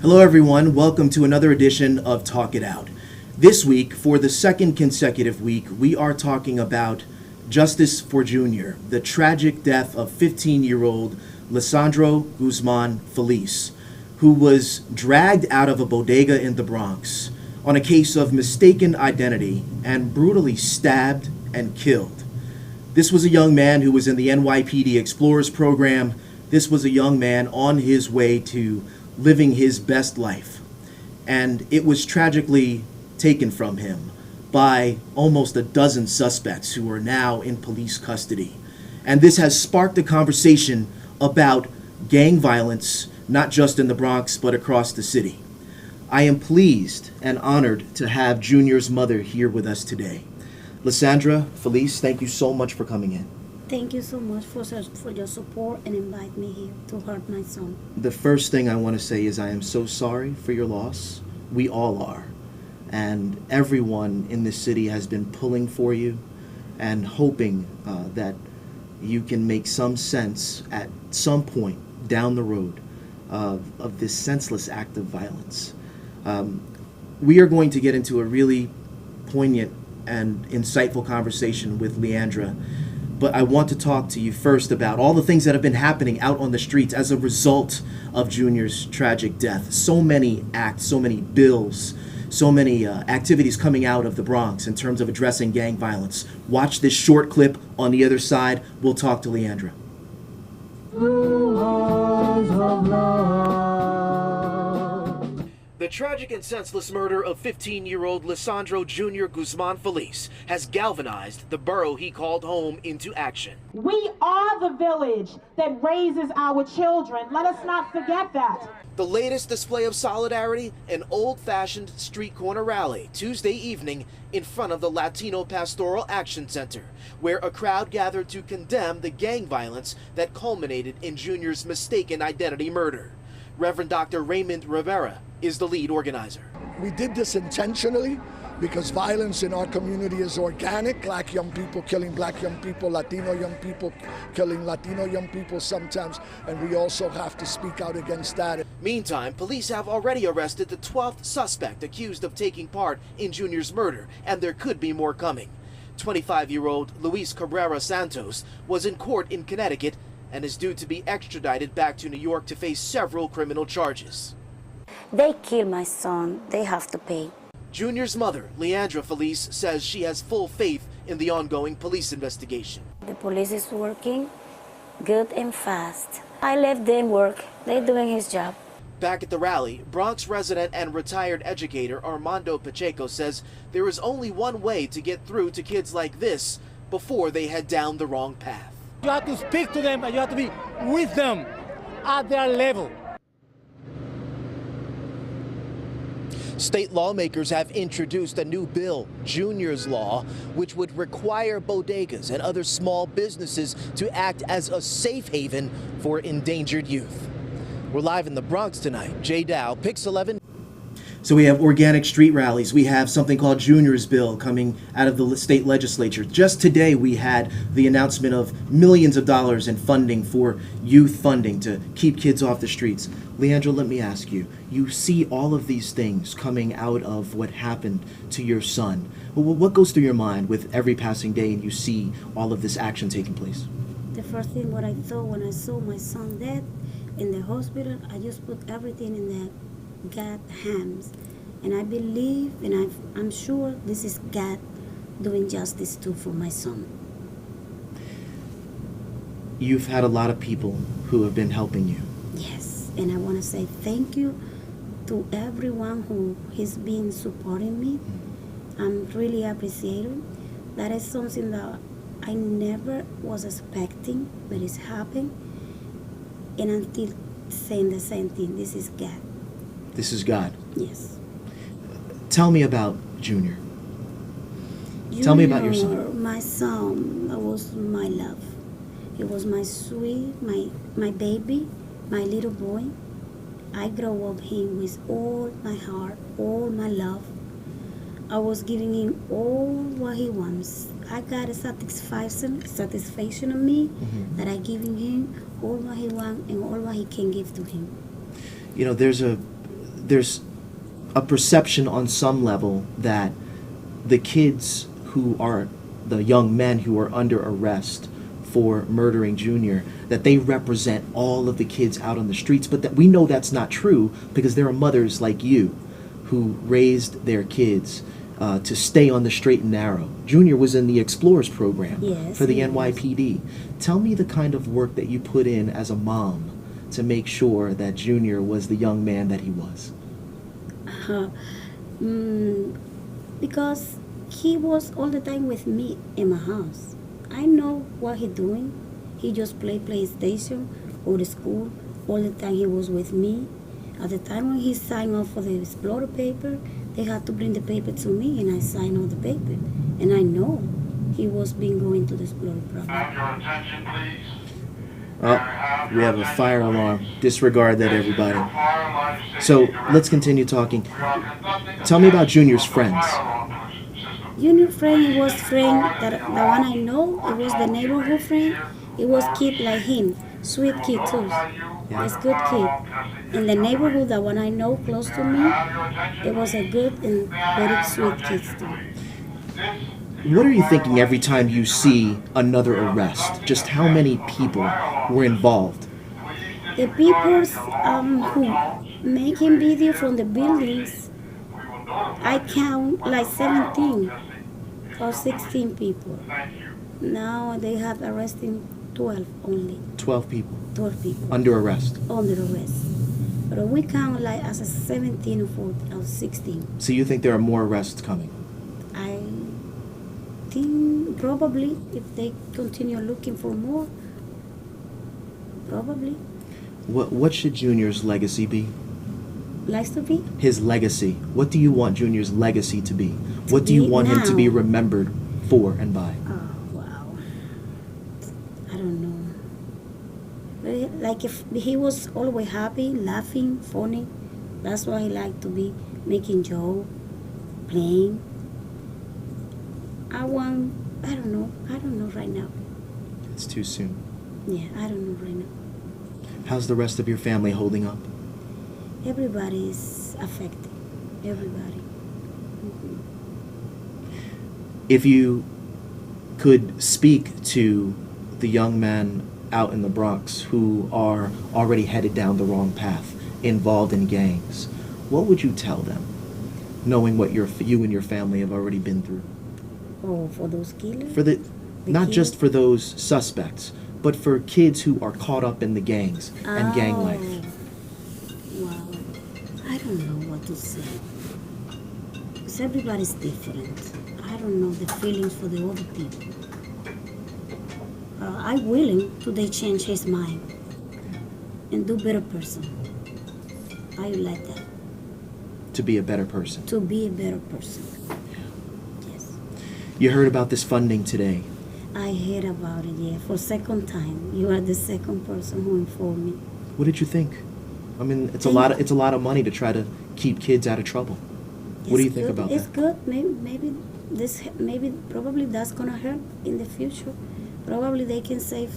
Hello everyone, welcome to another edition of Talk It Out. This week, for the second consecutive week, we are talking about Justice for Junior, the tragic death of 15-year-old Lesandro Guzman-Feliz, who was dragged out of a bodega in the Bronx on a case of mistaken identity and brutally stabbed and killed. This was a young man who was in the NYPD Explorers program. This was a young man on his way to living his best life. And it was tragically taken from him by almost a dozen suspects who are now in police custody. And this has sparked a conversation about gang violence, not just in the Bronx, but across the city. I am pleased and honored to have Junior's mother here with us today. Lesandro Feliz, thank you so much for coming in. Thank you so much for your support and invite me here to hurt my son. The first thing I want to say is I am so sorry for your loss. We all are. And everyone in this city has been pulling for you and hoping that you can make some sense at some point down the road of this senseless act of violence. We are going to get into a really poignant and insightful conversation with Leandra. But I want to talk to you first about all the things that have been happening out on the streets as a result of Junior's tragic death. So many acts, so many bills, so many activities coming out of the Bronx in terms of addressing gang violence. Watch this short clip. On the other side, we'll talk to Leandra. The tragic and senseless murder of 15-year-old Lesandro Junior Guzman-Feliz has galvanized the borough he called home into action. We are the village that raises our children. Let us not forget that. The latest display of solidarity, an old-fashioned street corner rally Tuesday evening in front of the Latino Pastoral Action Center, where a crowd gathered to condemn the gang violence that culminated in Junior's mistaken identity murder. Reverend Dr. Raymond Rivera is the lead organizer. We did this intentionally because violence in our community is organic. Black young people killing black young people, Latino young people killing Latino young people sometimes, and we also have to speak out against that. Meantime, police have already arrested the 12th suspect accused of taking part in Junior's murder, and there could be more coming. 25-year-old Luis Cabrera Santos was in court in Connecticut and is due to be extradited back to New York to face several criminal charges. They killed my son. They have to pay. Junior's mother, Leandra Feliz, says she has full faith in the ongoing police investigation. The police is working good and fast. I let them work. They're doing his job. Back at the rally, Bronx resident and retired educator Armando Pacheco says there is only one way to get through to kids like this before they head down the wrong path. You have to speak to them and you have to be with them at their level. State lawmakers have introduced a new bill, Junior's Law, which would require bodegas and other small businesses to act as a safe haven for endangered youth. We're live in the Bronx tonight. Jay Dow, Pix 11. So we have organic street rallies. We have something called Junior's Bill coming out of the state legislature. Just today we had the announcement of millions of dollars in funding for youth funding to keep kids off the streets. Leandro, let me ask you, you see all of these things coming out of what happened to your son. What goes through your mind with every passing day and you see all of this action taking place? The first thing what I thought when I saw my son dead in the hospital, I just put everything in the God's hands, and I believe and I'm sure this is God doing justice too for my son. You've had a lot of people who have been helping you. Yes, and I want to say thank you to everyone who has been supporting me. I'm really appreciative. That is something that I never was expecting, but it's happening, and I'm still saying the same thing. This is God. This is God. Yes. Tell me about Junior. Tell me about your son. My son was my love. He was my sweet, my baby, my little boy. I grew up him with all my heart, all my love. I was giving him all what he wants. I got a satisfaction of me that I giving him all what he wants and all what he can give to him. You know, there's there's a perception on some level that the kids who are the young men who are under arrest for murdering Junior, that they represent all of the kids out on the streets, but that we know that's not true because there are mothers like you who raised their kids to stay on the straight and narrow. Junior was in the Explorers program Yes, for the he was. NYPD. Tell me the kind of work that you put in as a mom to make sure that Junior was the young man that he was. Because he was all the time with me in my house. I know what he doing. He just play PlayStation or the school. All the time he was with me. At the time when he signed off for the Explorer paper, they had to bring the paper to me and I signed all the paper. And I know he was been going to the Explorer program. Have your attention, please. Oh, we have a fire alarm. Disregard that, everybody. So let's continue talking. Tell me about Junior's friends. Junior friend, he was friend that the one I know, it was the neighborhood friend. It was kid like him, sweet kid too. It's good kid. In the neighborhood, the one I know close to me, it was a good and very sweet kid too. What are you thinking every time you see another arrest? Just how many people were involved? The people who making video from the buildings, I count like 17 or 16 people. Now they have arresting 12 only. 12 people 12 people under arrest. under arrest. But we count like as a 17 or 14 or 16. So you think there are more arrests coming? I think probably if they continue looking for more, probably. What should Junior's legacy be? Likes to be. His legacy. What do you want Junior's legacy to be? What do you be want him to now. be remembered for and by? Oh wow. I don't know. Like if he was always happy, laughing, funny, that's why he liked to be making joke, playing. I don't know right now. It's too soon. Yeah, I don't know right now. How's the rest of your family holding up? Everybody is affected. Everybody. If you could speak to the young men out in the Bronx who are already headed down the wrong path, involved in gangs, what would you tell them, knowing what you and your family have already been through? Oh, for those killers? For the not kids? just for those suspects, but for kids who are caught up in the gangs and gang life. Wow. I don't know what to say. Because everybody's different. I don't know the feelings for the other people. I'm willing to they change his mind and do better person. I like that. To be a better person. To be a better person. Yes. You heard about this funding today. I heard about it, yeah, for second time. You are the second person who informed me. What did you think? I mean, it's a Think- lot of money to try to keep kids out of trouble. What do you think about It's that? good. Maybe probably that's gonna hurt in the future. Probably they can save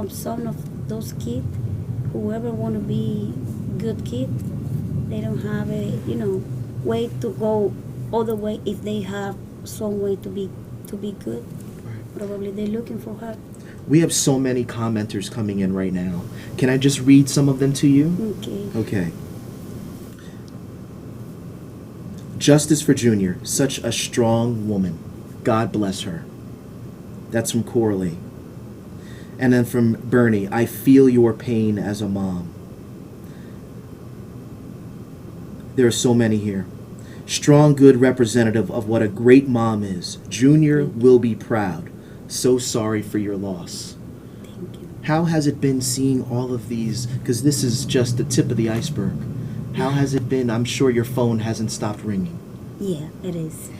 some of those kids. Whoever want to be good kid, they don't have a way to go all the way. If they have some way to be good, probably they're looking for her. We have so many commenters coming in right now. Can I just read some of them to you? Okay. Okay. Justice for Junior, such a strong woman. God bless her. That's from Coralie. And then from Bernie, I feel your pain as a mom. There are so many here. Strong, good representative of what a great mom is. Junior will be proud. So sorry for your loss. Thank you. How has it been seeing all of these? Because this is just the tip of the iceberg. How has it been? I'm sure your phone hasn't stopped ringing. Yeah, it is.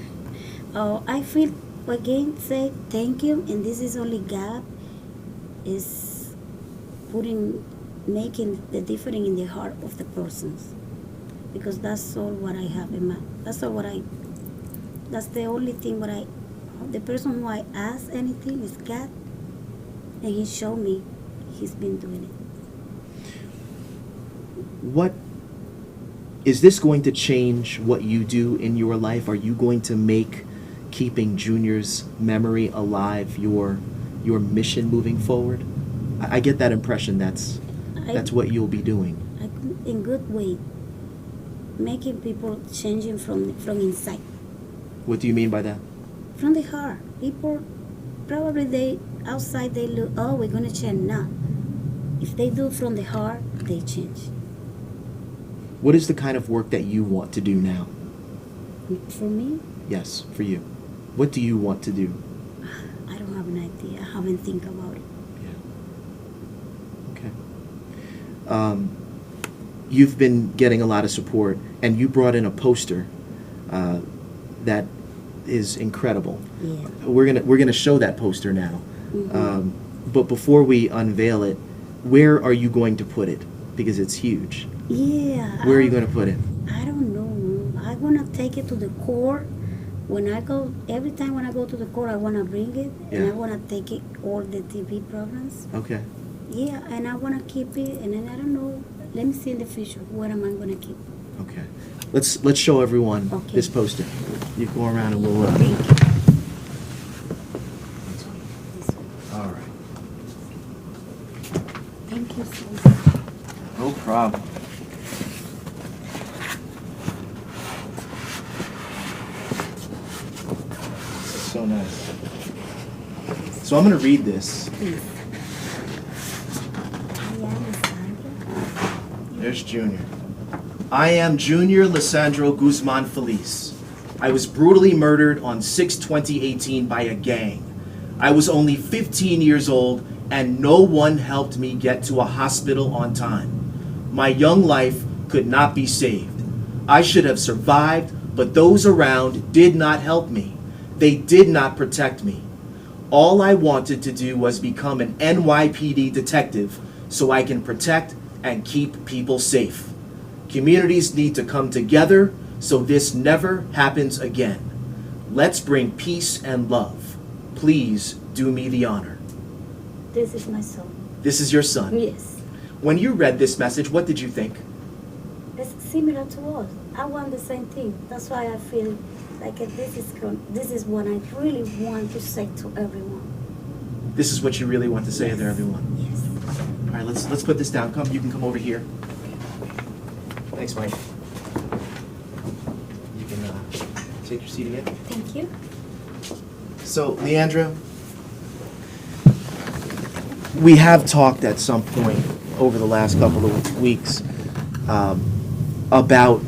I feel again say thank you, and this is only God is making the difference in the heart of the persons, because that's all what I have in my. That's the only thing the person who I ask anything is God, and He showed me He's been doing it. What Is this going to change what you do in your life? Are you going to make keeping Junior's memory alive your mission moving forward? I get that impression that's what you'll be doing. In good way, making people changing from inside, What do you mean by that? from the heart. People probably they outside they look, oh, we're gonna change. No, if they do from the heart, they change. What is the kind of work that you want to do now? For me, Yes, for you. What do you want to do? I don't have an idea. I haven't think about it. Yeah. Okay. You've been getting a lot of support, and you brought in a poster that is incredible. Yeah. We're gonna show that poster now. Mm-hmm. But before we unveil it, where are you going to put it? Because it's huge. Yeah. Where are you going to put it? I don't know. I'm gonna take it to the court. When I go, every time when I go to the court, I wanna bring it, and Yeah. I wanna take it all the TV programs. Okay. Yeah, and I wanna keep it, and then I don't know. Let me see in the future what am I gonna keep. Okay. Let's show everyone Okay. this poster. You go around and we'll. Thank you. This one. All right. Thank you so much. No problem. So nice. So I'm going to read this. Please. Yeah, Lesandro. There's Junior. I am Junior Lesandro Guzman-Feliz. I was brutally murdered on 6/20/18 by a gang. I was only 15 years old and no one helped me get to a hospital on time. My young life could not be saved. I should have survived, but those around did not help me. They did not protect me. All I wanted to do was become an NYPD detective so I can protect and keep people safe. Communities need to come together so this never happens again. Let's bring peace and love. Please do me the honor. This is my son. This is your son. Yes. When you read this message, what did you think? It's similar to us. I want the same thing. That's why I feel like this is what I really want to say to everyone. This is what you really want to say to everyone. Yes. All right, let's put this down. Come, you can come over here. Thanks, Mike. You can take your seat again. Thank you. So, Leandra, we have talked at some point over the last couple of weeks about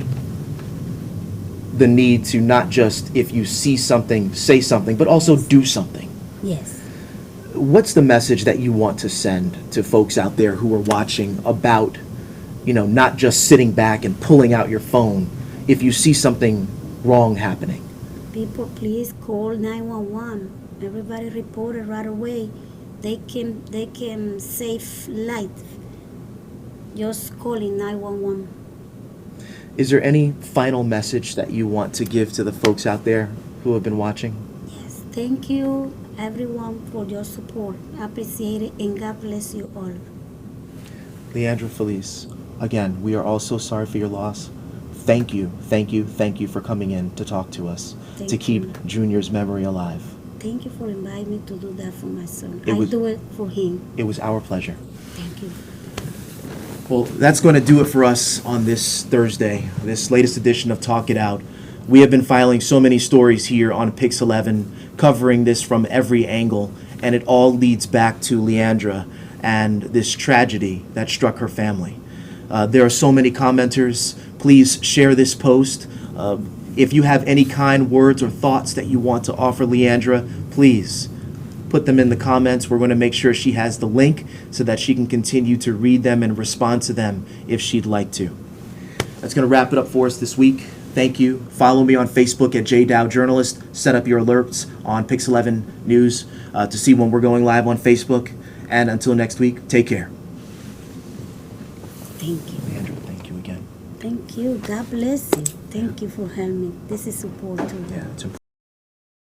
the need to not just, if you see something, say something, but also do something. Yes. What's the message that you want to send to folks out there who are watching about, not just sitting back and pulling out your phone if you see something wrong happening? People, please call 911. Everybody report it right away. They can save life. Just calling 911. Is there any final message that you want to give to the folks out there who have been watching? Yes. Thank you, everyone, for your support. I appreciate it, and God bless you all. Leandra Feliz, again, we are all so sorry for your loss. Thank you for coming in to talk to us, Thank to keep you. Junior's memory alive. Thank you for inviting me to do that for my son. It was- I do it for him. It was our pleasure. Thank you. Well, that's going to do it for us on this Thursday, this latest edition of Talk It Out. We have been filing so many stories here on Pix 11, covering this from every angle, and it all leads back to Leandra and this tragedy that struck her family. There are so many commenters. Please share this post. If you have any kind words or thoughts that you want to offer Leandra, please put them in the comments. We're going to make sure she has the link so that she can continue to read them and respond to them if she'd like to. That's going to wrap it up for us this week. Thank you. Follow me on Facebook at Jay Dow Journalist. Set up your alerts on Pix 11 News to see when we're going live on Facebook. And until next week, take care. Thank you. Leandra, thank you again. Thank you. God bless you. Thank you for helping me. This is support too. Yeah, it's important.